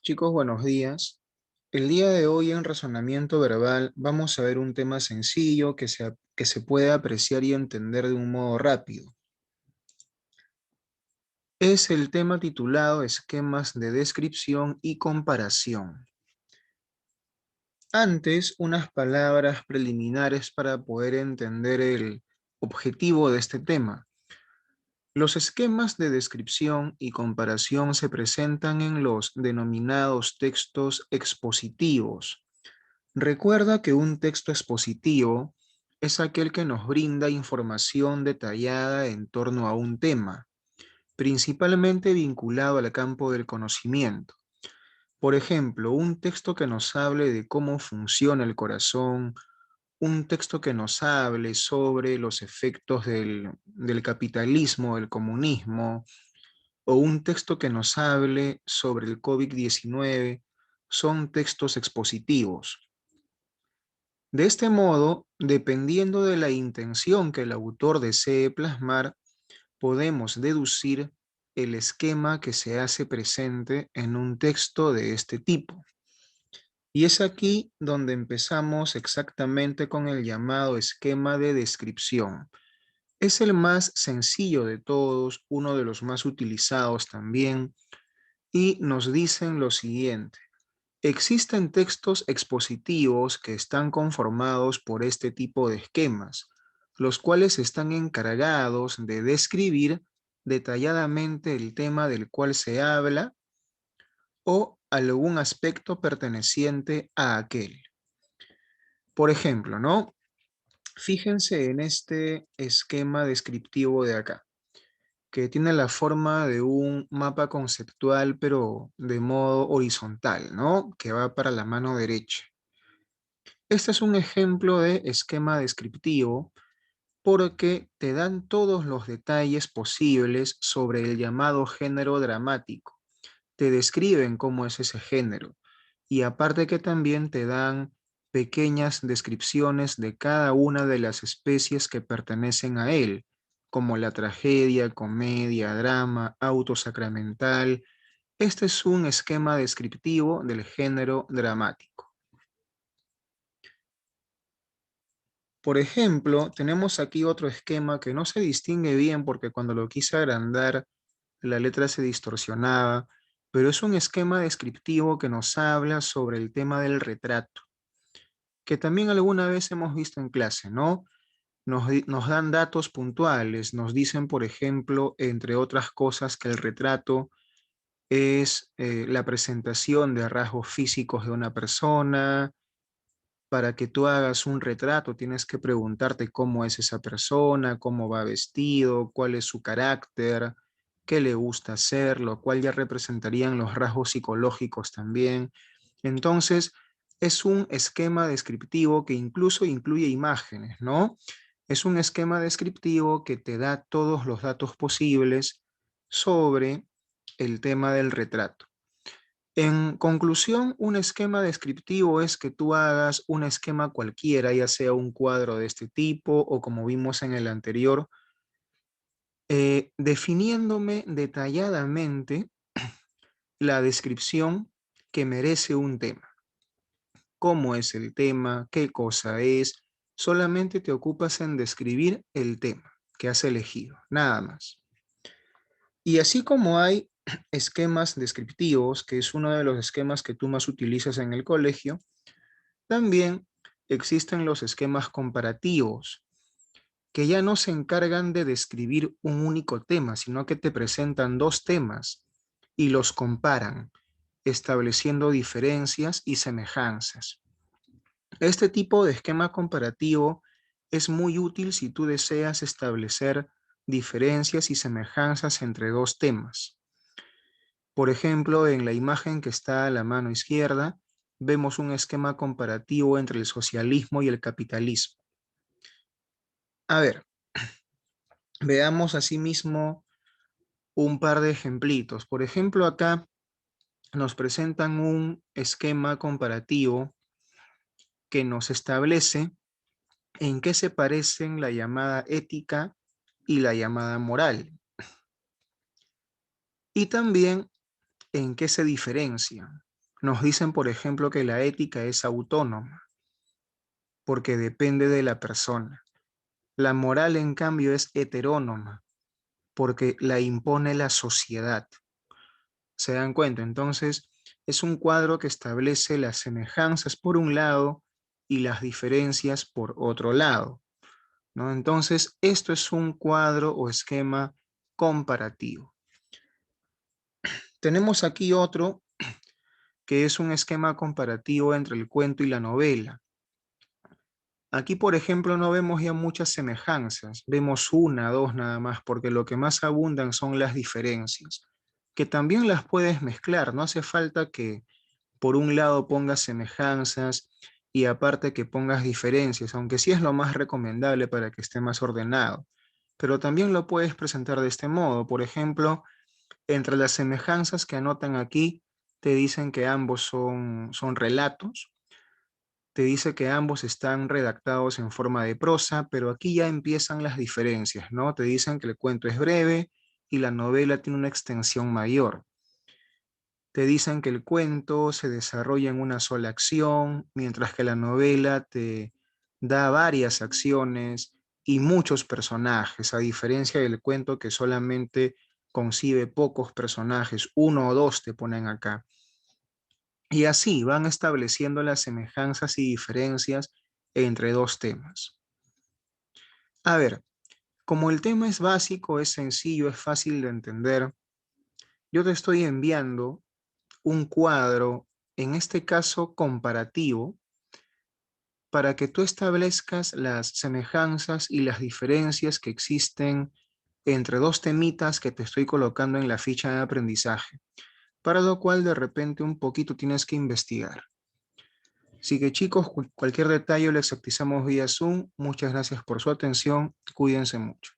Chicos, buenos días. El día de hoy en razonamiento verbal vamos a ver un tema sencillo que se puede apreciar y entender de un modo rápido. Es el tema titulado Esquemas de descripción y comparación. Antes, unas palabras preliminares para poder entender el objetivo de este tema. Los esquemas de descripción y comparación se presentan en los denominados textos expositivos. Recuerda que un texto expositivo es aquel que nos brinda información detallada en torno a un tema, principalmente vinculado al campo del conocimiento. Por ejemplo, un texto que nos hable de cómo funciona el corazón, un texto que nos hable sobre los efectos del capitalismo, del comunismo, o un texto que nos hable sobre el COVID-19, son textos expositivos. De este modo, dependiendo de la intención que el autor desee plasmar, podemos deducir el esquema que se hace presente en un texto de este tipo. Y es aquí donde empezamos exactamente con el llamado esquema de descripción. Es el más sencillo de todos, uno de los más utilizados también, y nos dicen lo siguiente. Existen textos expositivos que están conformados por este tipo de esquemas, los cuales están encargados de describir detalladamente el tema del cual se habla o algún aspecto perteneciente a aquel. Por ejemplo, ¿no? Fíjense en este esquema descriptivo de acá, que tiene la forma de un mapa conceptual, pero de modo horizontal, ¿no? Que va para la mano derecha. Este es un ejemplo de esquema descriptivo porque te dan todos los detalles posibles sobre el llamado género dramático. Te describen cómo es ese género y aparte que también te dan pequeñas descripciones de cada una de las especies que pertenecen a él, como la tragedia, comedia, drama, auto sacramental. Este es un esquema descriptivo del género dramático. Por ejemplo, tenemos aquí otro esquema que no se distingue bien porque cuando lo quise agrandar la letra se distorsionaba, pero es un esquema descriptivo que nos habla sobre el tema del retrato, que también alguna vez hemos visto en clase, ¿no? Nos dan datos puntuales, nos dicen, por ejemplo, entre otras cosas, que el retrato es la presentación de rasgos físicos de una persona. Para que tú hagas un retrato, tienes que preguntarte cómo es esa persona, cómo va vestido, cuál es su carácter, qué le gusta hacer, lo cual ya representarían los rasgos psicológicos también. Entonces, es un esquema descriptivo que incluso incluye imágenes, ¿no? Es un esquema descriptivo que te da todos los datos posibles sobre el tema del retrato. En conclusión, un esquema descriptivo es que tú hagas un esquema cualquiera, ya sea un cuadro de este tipo o como vimos en el anterior, definiéndome detalladamente la descripción que merece un tema. ¿Cómo es el tema? ¿Qué cosa es? Solamente te ocupas en describir el tema que has elegido, nada más. Y así como hay esquemas descriptivos, que es uno de los esquemas que tú más utilizas en el colegio, también existen los esquemas comparativos, que ya no se encargan de describir un único tema, sino que te presentan dos temas y los comparan, estableciendo diferencias y semejanzas. Este tipo de esquema comparativo es muy útil si tú deseas establecer diferencias y semejanzas entre dos temas. Por ejemplo, en la imagen que está a la mano izquierda, vemos un esquema comparativo entre el socialismo y el capitalismo. A ver, veamos asimismo un par de ejemplitos. Por ejemplo, acá nos presentan un esquema comparativo que nos establece en qué se parecen la llamada ética y la llamada moral, y también en qué se diferencian. Nos dicen, por ejemplo, que la ética es autónoma, porque depende de la persona. La moral, en cambio, es heterónoma, porque la impone la sociedad. ¿Se dan cuenta? Entonces, es un cuadro que establece las semejanzas por un lado y las diferencias por otro lado, ¿no? Entonces, esto es un cuadro o esquema comparativo. Tenemos aquí otro que es un esquema comparativo entre el cuento y la novela. Aquí, por ejemplo, no vemos ya muchas semejanzas, vemos una, dos nada más, porque lo que más abundan son las diferencias, que también las puedes mezclar, no hace falta que por un lado pongas semejanzas y aparte que pongas diferencias, aunque sí es lo más recomendable para que esté más ordenado. Pero también lo puedes presentar de este modo. Por ejemplo, entre las semejanzas que anotan aquí, te dicen que ambos son relatos, te dice que ambos están redactados en forma de prosa, pero aquí ya empiezan las diferencias, ¿no? Te dicen que el cuento es breve y la novela tiene una extensión mayor. Te dicen que el cuento se desarrolla en una sola acción, mientras que la novela te da varias acciones y muchos personajes, a diferencia del cuento que solamente concibe pocos personajes, uno o dos te ponen acá. Y así van estableciendo las semejanzas y diferencias entre dos temas. A ver, como el tema es básico, es sencillo, es fácil de entender, yo te estoy enviando un cuadro, en este caso comparativo, para que tú establezcas las semejanzas y las diferencias que existen entre dos temitas que te estoy colocando en la ficha de aprendizaje, para lo cual de repente un poquito tienes que investigar. Así que chicos, cualquier detalle lo exactizamos vía Zoom. Muchas gracias por su atención. Cuídense mucho.